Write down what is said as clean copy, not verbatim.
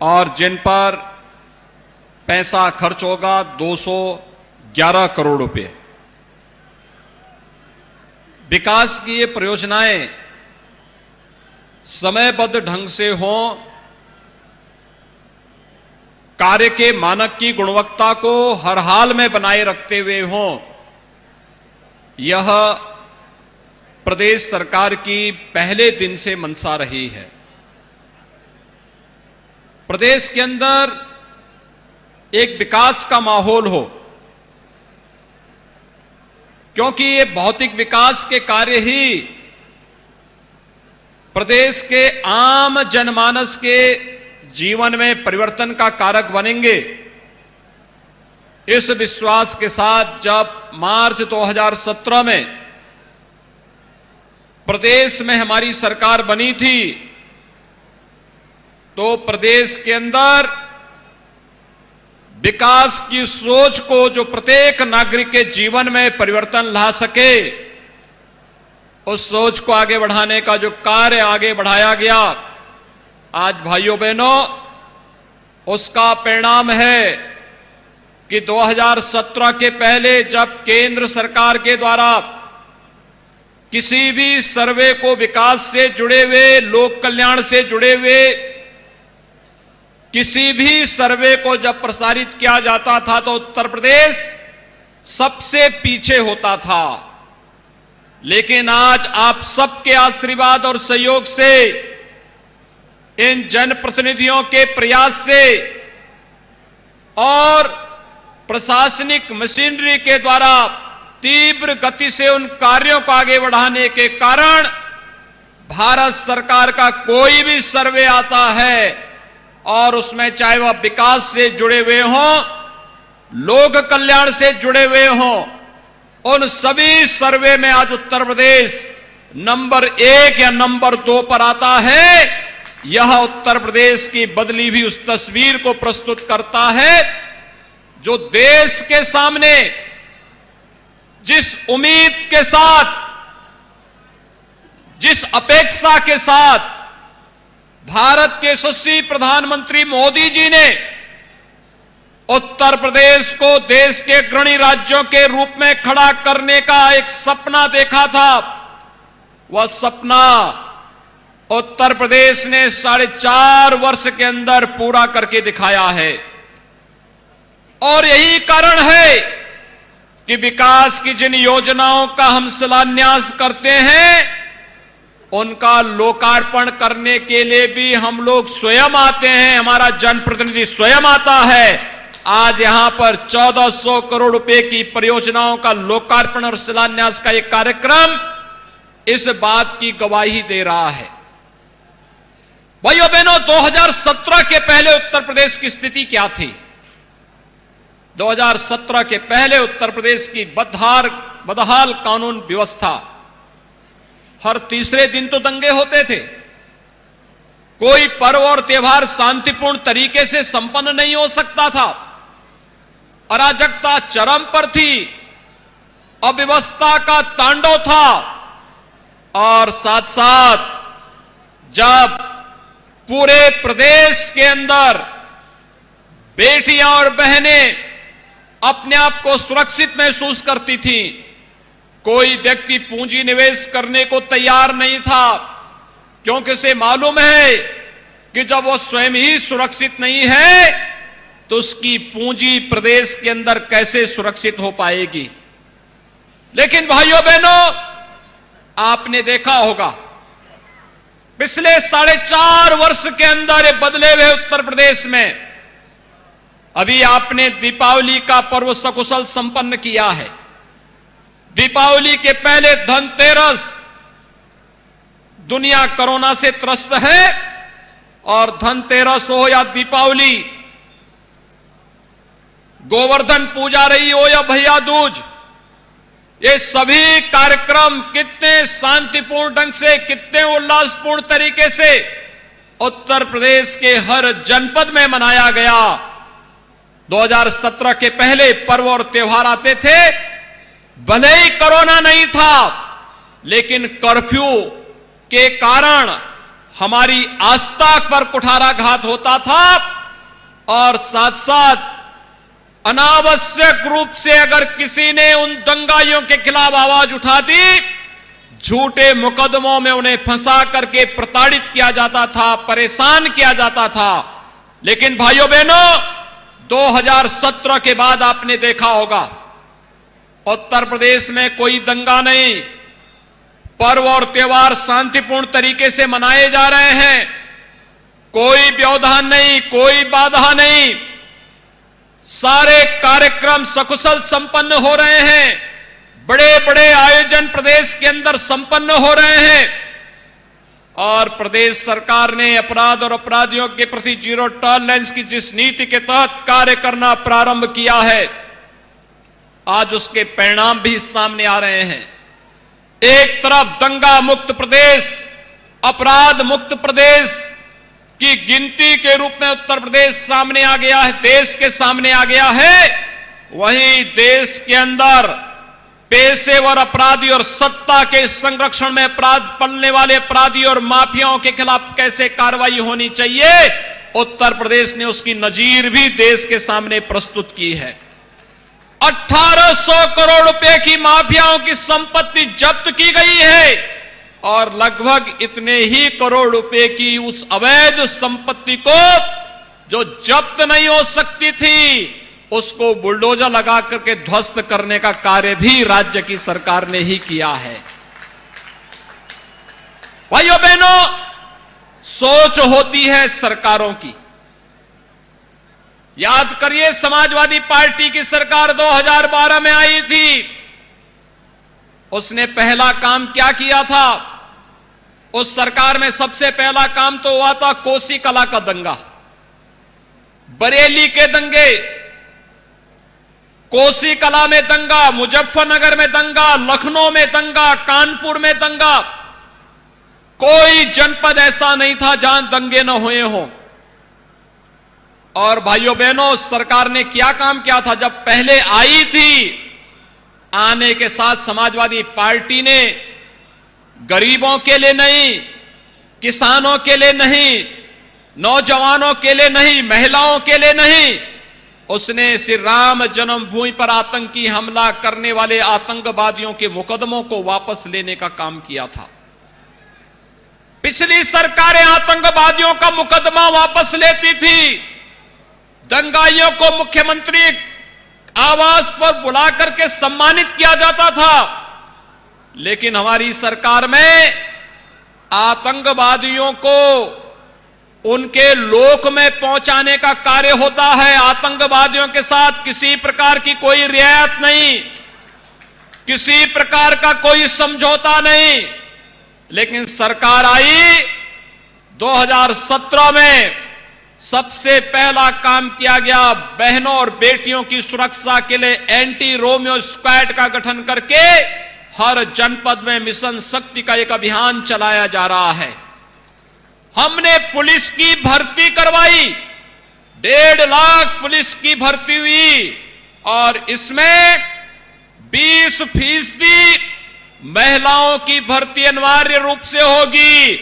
और जिन पर पैसा खर्च होगा 211 करोड़ रुपए। विकास की ये परियोजनाएं समयबद्ध ढंग से हों, कार्य के मानक की गुणवत्ता को हर हाल में बनाए रखते हुए हों, यह प्रदेश सरकार की पहले दिन से मंशा रही है। प्रदेश के अंदर एक विकास का माहौल हो, क्योंकि ये भौतिक विकास के कार्य ही प्रदेश के आम जनमानस के जीवन में परिवर्तन का कारक बनेंगे। इस विश्वास के साथ जब मार्च 2017 में प्रदेश में हमारी सरकार बनी थी, तो प्रदेश के अंदर विकास की सोच को जो प्रत्येक नागरिक के जीवन में परिवर्तन ला सके, उस सोच को आगे बढ़ाने का जो कार्य आगे बढ़ाया गया, आज भाइयों बहनों, उसका परिणाम है कि 2017 के पहले जब केंद्र सरकार के द्वारा किसी भी सर्वे को विकास से जुड़े हुए, लोक कल्याण से जुड़े हुए किसी भी सर्वे को जब प्रसारित किया जाता था, तो उत्तर प्रदेश सबसे पीछे होता था। लेकिन आज आप सबके आशीर्वाद और सहयोग से, इन जनप्रतिनिधियों के प्रयास से और प्रशासनिक मशीनरी के द्वारा तीव्र गति से उन कार्यों को आगे बढ़ाने के कारण भारत सरकार का कोई भी सर्वे आता है और उसमें चाहे वह विकास से जुड़े हुए हों, लोक कल्याण से जुड़े हुए हों, उन सभी सर्वे में आज उत्तर प्रदेश नंबर 1 या नंबर 2 पर आता है। यह उत्तर प्रदेश की बदली हुई उस तस्वीर को प्रस्तुत करता है जो देश के सामने जिस उम्मीद के साथ, जिस अपेक्षा के साथ भारत के यशस्वी प्रधानमंत्री मोदी जी ने उत्तर प्रदेश को देश के अग्रणी राज्यों के रूप में खड़ा करने का एक सपना देखा था, वह सपना उत्तर प्रदेश ने 4.5 वर्ष के अंदर पूरा करके दिखाया है। और यही कारण है कि विकास की जिन योजनाओं का हम शिलान्यास करते हैं, उनका लोकार्पण करने के लिए भी हम लोग स्वयं आते हैं, हमारा जनप्रतिनिधि स्वयं आता है। आज यहां पर 1400 करोड़ रुपए की परियोजनाओं का लोकार्पण और शिलान्यास का एक कार्यक्रम इस बात की गवाही दे रहा है। भाइयों बहनों, 2017 के पहले उत्तर प्रदेश की स्थिति क्या थी? 2017 के पहले उत्तर प्रदेश की बदहाल कानून व्यवस्था, हर तीसरे दिन तो दंगे होते थे, कोई पर्व और त्योहार शांतिपूर्ण तरीके से संपन्न नहीं हो सकता था, अराजकता चरम पर थी, अव्यवस्था का तांडव था। और साथ साथ जब पूरे प्रदेश के अंदर बेटियां और बहनें अपने आप को सुरक्षित महसूस करती थी, कोई व्यक्ति पूंजी निवेश करने को तैयार नहीं था, क्योंकि उसे मालूम है कि जब वो स्वयं ही सुरक्षित नहीं है तो उसकी पूंजी प्रदेश के अंदर कैसे सुरक्षित हो पाएगी। लेकिन भाइयों बहनों, आपने देखा होगा पिछले 4.5 वर्ष के अंदर ये बदले हुए उत्तर प्रदेश में, अभी आपने दीपावली का पर्व सकुशल संपन्न किया है। दीपावली के पहले धनतेरस, दुनिया कोरोना से त्रस्त है, और धनतेरस हो या दीपावली, गोवर्धन पूजा रही हो या भैया दूज, ये सभी कार्यक्रम कितने शांतिपूर्ण ढंग से, कितने उल्लासपूर्ण तरीके से उत्तर प्रदेश के हर जनपद में मनाया गया। 2017 के पहले पर्व और त्योहार आते थे, भले ही कोरोना नहीं था, लेकिन कर्फ्यू के कारण हमारी आस्था पर कुठाराघात होता था और साथ साथ अनावश्यक रूप से अगर किसी ने उन दंगाइयों के खिलाफ आवाज उठा दी, झूठे मुकदमों में उन्हें फंसा करके प्रताड़ित किया जाता था, परेशान किया जाता था। लेकिन भाइयों बहनों, 2017 के बाद आपने देखा होगा उत्तर प्रदेश में कोई दंगा नहीं, पर्व और त्योहार शांतिपूर्ण तरीके से मनाए जा रहे हैं, कोई व्यवधान नहीं, कोई बाधा नहीं, सारे कार्यक्रम सकुशल संपन्न हो रहे हैं, बड़े बड़े आयोजन प्रदेश के अंदर संपन्न हो रहे हैं और प्रदेश सरकार ने अपराध और अपराधियों के प्रति जीरो टॉलरेंस की जिस नीति के तहत कार्य करना प्रारंभ किया है, आज उसके परिणाम भी सामने आ रहे हैं। एक तरफ दंगा मुक्त प्रदेश, अपराध मुक्त प्रदेश की गिनती के रूप में उत्तर प्रदेश सामने आ गया है, देश के सामने आ गया है, वहीं देश के अंदर पेशेवर अपराधी और सत्ता के संरक्षण में अपराध पलने वाले अपराधी और माफियाओं के खिलाफ कैसे कार्रवाई होनी चाहिए, उत्तर प्रदेश ने उसकी नजीर भी देश के सामने प्रस्तुत की है। 1800 करोड़ रुपए की माफियाओं की संपत्ति जब्त की गई है और लगभग इतने ही करोड़ रुपए की उस अवैध संपत्ति को जो जब्त नहीं हो सकती थी, उसको बुलडोजर लगा करके ध्वस्त करने का कार्य भी राज्य की सरकार ने ही किया है। भाइयों बहनों, सोच होती है सरकारों की। याद करिए, समाजवादी पार्टी की सरकार 2012 में आई थी, उसने पहला काम क्या किया था? उस सरकार में सबसे पहला काम तो हुआ था कोसी कला का दंगा, बरेली के दंगे, कोसी कला में दंगा, मुजफ्फरनगर में दंगा, लखनऊ में दंगा, कानपुर में दंगा। कोई जनपद ऐसा नहीं था जहां दंगे न हुए हों। और भाइयों बहनों, सरकार ने क्या काम किया था? जब पहले आई थी, आने के साथ समाजवादी पार्टी ने गरीबों के लिए नहीं, किसानों के लिए नहीं, नौजवानों के लिए नहीं, महिलाओं के लिए नहीं, उसने श्री राम जन्मभूमि पर आतंकी हमला करने वाले आतंकवादियों के मुकदमों को वापस लेने का काम किया था। पिछली सरकारें आतंकवादियों का मुकदमा वापस लेती थी, दंगाइयों को मुख्यमंत्री आवास पर बुला करके सम्मानित किया जाता था, लेकिन हमारी सरकार में आतंकवादियों को उनके लोक में पहुंचाने का कार्य होता है। आतंकवादियों के साथ किसी प्रकार की कोई रियायत नहीं, किसी प्रकार का कोई समझौता नहीं। लेकिन सरकार आई 2017 में, सबसे पहला काम किया गया, बहनों और बेटियों की सुरक्षा के लिए एंटी रोमियो स्क्वाड का गठन करके हर जनपद में मिशन शक्ति का एक अभियान चलाया जा रहा है। हमने पुलिस की भर्ती करवाई, 1.5 लाख पुलिस की भर्ती हुई और इसमें 20% महिलाओं की भर्ती अनिवार्य रूप से होगी।